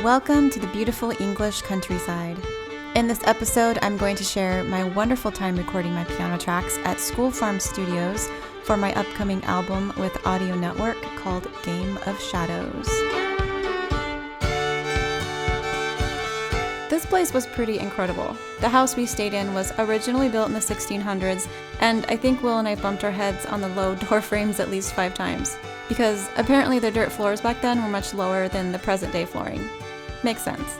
Welcome to the beautiful English countryside. In this episode, I'm going to share my wonderful time recording my piano tracks at School Farm Studios for my upcoming album with Audio Network called Game of Shadows. This place was pretty incredible. The house we stayed in was originally built in the 1600s, and I think Will and I bumped our heads on the low door frames at least 5 times, because apparently the dirt floors back then were much lower than the present day flooring. Makes sense.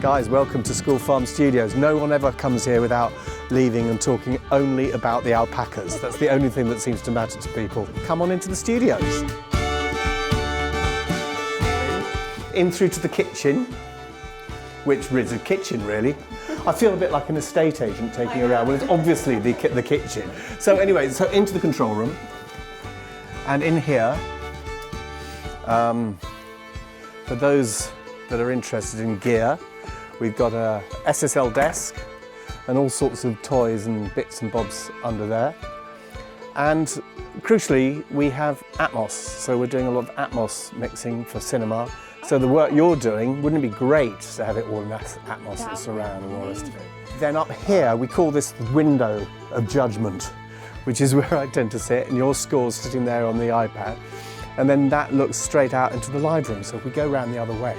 Guys, welcome to School Farm Studios. No one ever comes here without leaving and talking only about the alpacas. That's the only thing that seems to matter to people. Come on into the studios. In through to the kitchen, which is a kitchen really. I feel a bit like an estate agent taking around. Well, it's obviously the kitchen. So anyway, so into the control room. And in here, for those that are interested in gear, we've got a SSL desk and all sorts of toys and bits and bobs under there. And crucially, we have Atmos. So we're doing a lot of Atmos mixing for cinema. So the work you're doing, wouldn't it be great to have it all in Atmos and surround and all the rest of it? Then up here, we call this the window of judgment, which is where I tend to sit, and your score's sitting there on the iPad. And then that looks straight out into the live room. So if we go around the other way.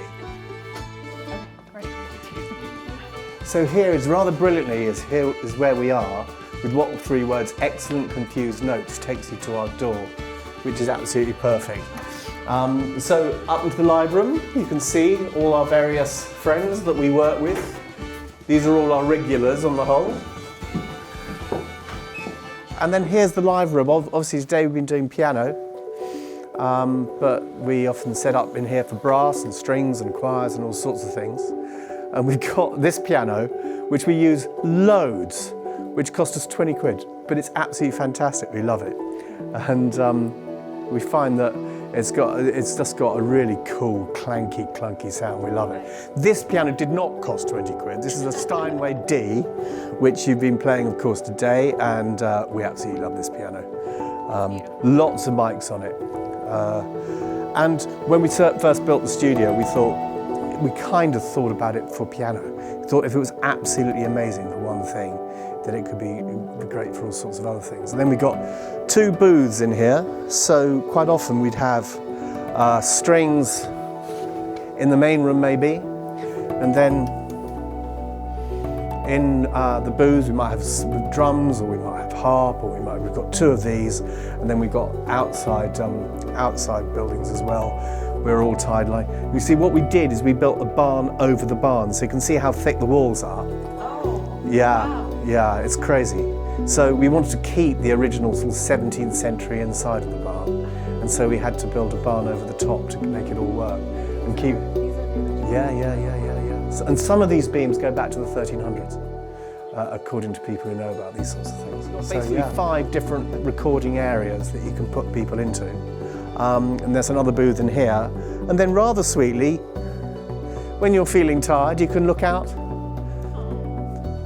So here is rather brilliantly, here is where we are, with what 3 words, excellent confused notes, takes you to our door, which is absolutely perfect. So up into the live room, you can see all our various friends that we work with. These are all our regulars on the whole. And then here's the live room. Obviously today we've been doing piano, but we often set up in here for brass and strings and choirs and all sorts of things. And we've got this piano, which we use loads, which cost us 20 quid, but it's absolutely fantastic. We love it. And we find that it's just got a really cool, clanky, clunky sound. We love it. This piano did not cost 20 quid. This is a Steinway D, which you've been playing, of course, today, and we absolutely love this piano. Lots of mics on it. And when we first built the studio, we kind of thought about it for piano. We thought if it was absolutely amazing for one thing, then it could be great for all sorts of other things. And then we got 2 booths in here, so quite often we'd have strings in the main room maybe, and then in the booths we might have drums, or we might have harp, or we've got 2 of these, and then we've got outside buildings as well. We're all tied like. You see, what we did is we built a barn over the barn, so you can see how thick the walls are. Oh, yeah, wow. Yeah, it's crazy. So we wanted to keep the original sort of 17th century inside of the barn, and so we had to build a barn over the top to make it all work and keep. Yeah. And some of these beams go back to the 1300s, according to people who know about these sorts of things. So basically, 5 different recording areas that you can put people into. And there's another booth in here. And then rather sweetly, when you're feeling tired, you can look out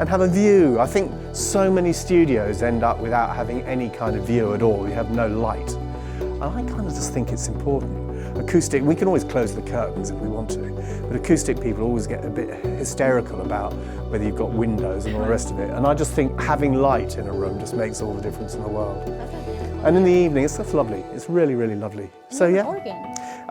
and have a view. I think so many studios end up without having any kind of view at all. You have no light. And I kind of just think it's important. Acoustic, we can always close the curtains if we want to, but acoustic people always get a bit hysterical about whether you've got windows and all the rest of it. And I just think having light in a room just makes all the difference in the world. And in the evening, it's just lovely. It's really, really lovely. So yeah,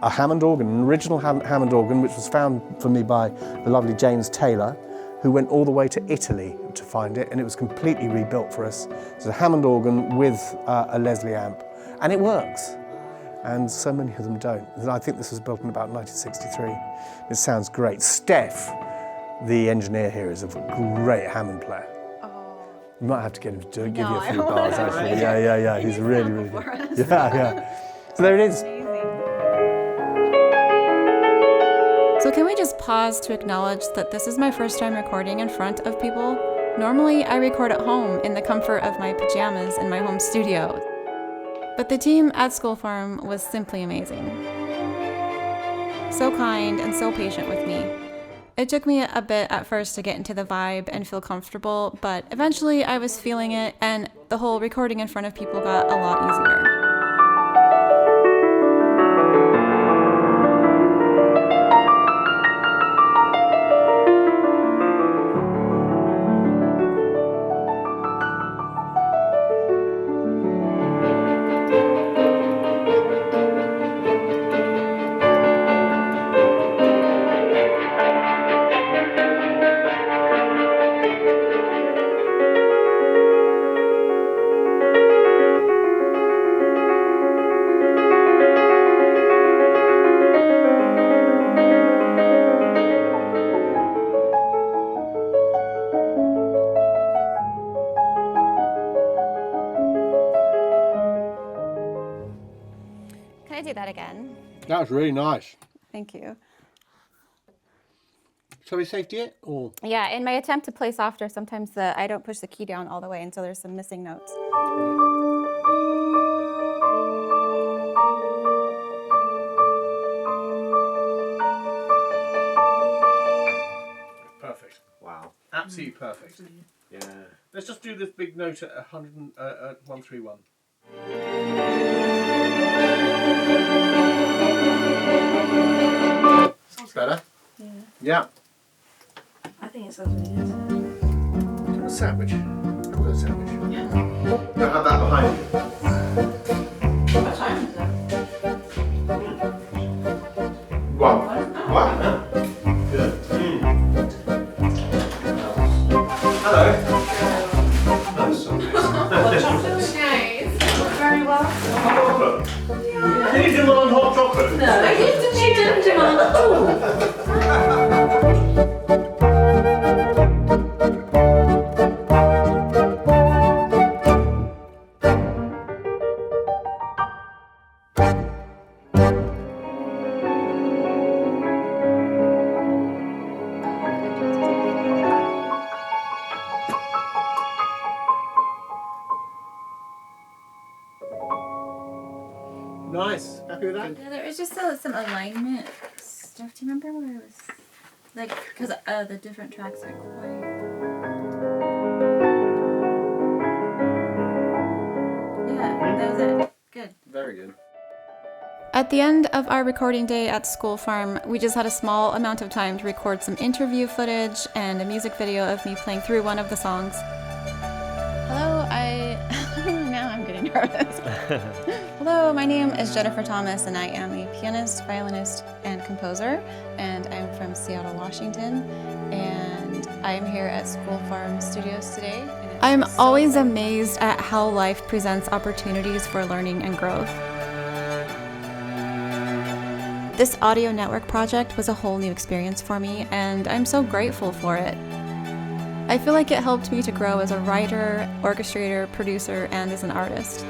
a Hammond organ, an original Hammond organ, which was found for me by the lovely James Taylor, who went all the way to Italy to find it, and it was completely rebuilt for us. It's a Hammond organ with a Leslie amp, and it works. And so many of them don't. And I think this was built in about 1963. It sounds great. Steph, the engineer here, is a great Hammond player. You might have to get him to give you a few bars, actually. Yeah. He's really, really good. Yeah. So there it is. So can we just pause to acknowledge that this is my first time recording in front of people? Normally, I record at home in the comfort of my pajamas in my home studio. But the team at School Farm was simply amazing. So kind and so patient with me. It took me a bit at first to get into the vibe and feel comfortable, but eventually I was feeling it, and the whole recording in front of people got a lot easier. Can I do that again? That was really nice. Thank you. So we saved it, or? Yeah, in my attempt to play softer, sometimes I don't push the key down all the way, and so there's some missing notes. Perfect. Wow. Absolutely perfect. Yeah. Let's just do this big note at 131. Sounds better. Yeah. Yeah. I think it sounds really good. A sandwich. Have a sandwich. Yeah. Don't have that behind you. What time is it? Wow. Wow. Good. Hello. That's so nice. Nice. Very well. Can you do one on hot chocolate? No, I didn't do one at all. Nice. Happy with that? Yeah, there was just some alignment stuff. Do you remember where it was? Like, because the different tracks are quite... Yeah, that was it. Good. Very good. At the end of our recording day at School Farm, we just had a small amount of time to record some interview footage and a music video of me playing through one of the songs. Hello, now I'm getting nervous. Hello, my name is Jennifer Thomas, and I am a pianist, violinist, and composer, and I'm from Seattle, Washington, and I am here at School Farm Studios today. I'm always amazed at how life presents opportunities for learning and growth. This audio network project was a whole new experience for me, and I'm so grateful for it. I feel like it helped me to grow as a writer, orchestrator, producer, and as an artist.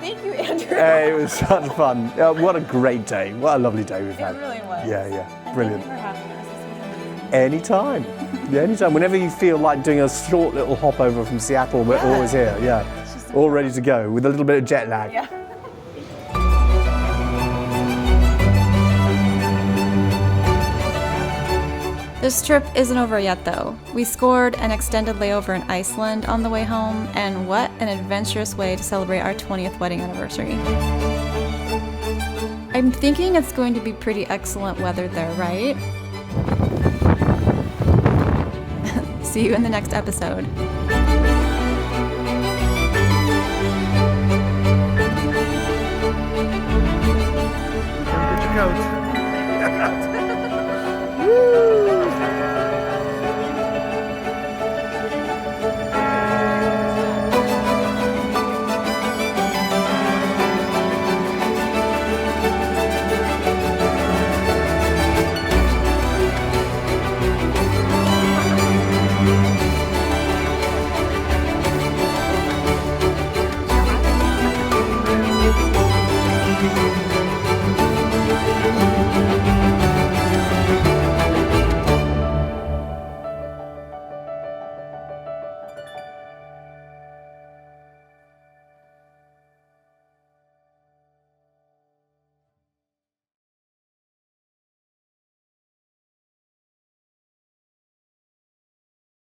Thank you, Andrew. Hey, it was such fun. What a great day. What a lovely day we've had. It really was. Yeah, brilliant. Thank you for having us. This was amazing. Anytime. Yeah, anytime. Whenever you feel like doing a short little hop over from Seattle, we're always here. Yeah. All ready to go with a little bit of jet lag. Yeah. This trip isn't over yet, though. We scored an extended layover in Iceland on the way home, and what an adventurous way to celebrate our 20th wedding anniversary. I'm thinking it's going to be pretty excellent weather there, right? See you in the next episode. Woo!